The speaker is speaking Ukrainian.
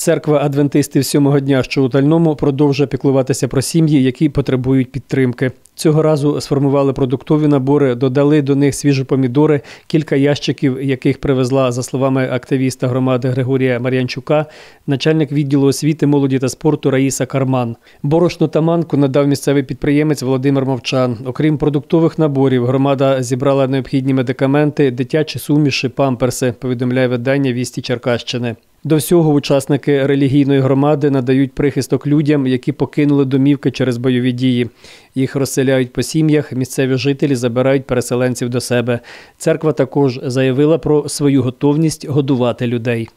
Церква адвентистів сьомого дня, що у Тальному, продовжує піклуватися про сім'ї, які потребують підтримки. Цього разу сформували продуктові набори, додали до них свіжі помідори, кілька ящиків, яких привезла, за словами активіста громади Григорія Мар'янчука, начальник відділу освіти, молоді та спорту Раїса Карман. Борошно та манку надав місцевий підприємець Володимир Мовчан. Окрім продуктових наборів, громада зібрала необхідні медикаменти, дитячі суміші, памперси, повідомляє видання «Вісті Черкащини». До всього учасники релігійної громади надають прихисток людям, які покинули домівки через бойові дії. Їх розселяють по сім'ях, місцеві жителі забирають переселенців до себе. Церква також заявила про свою готовність годувати людей.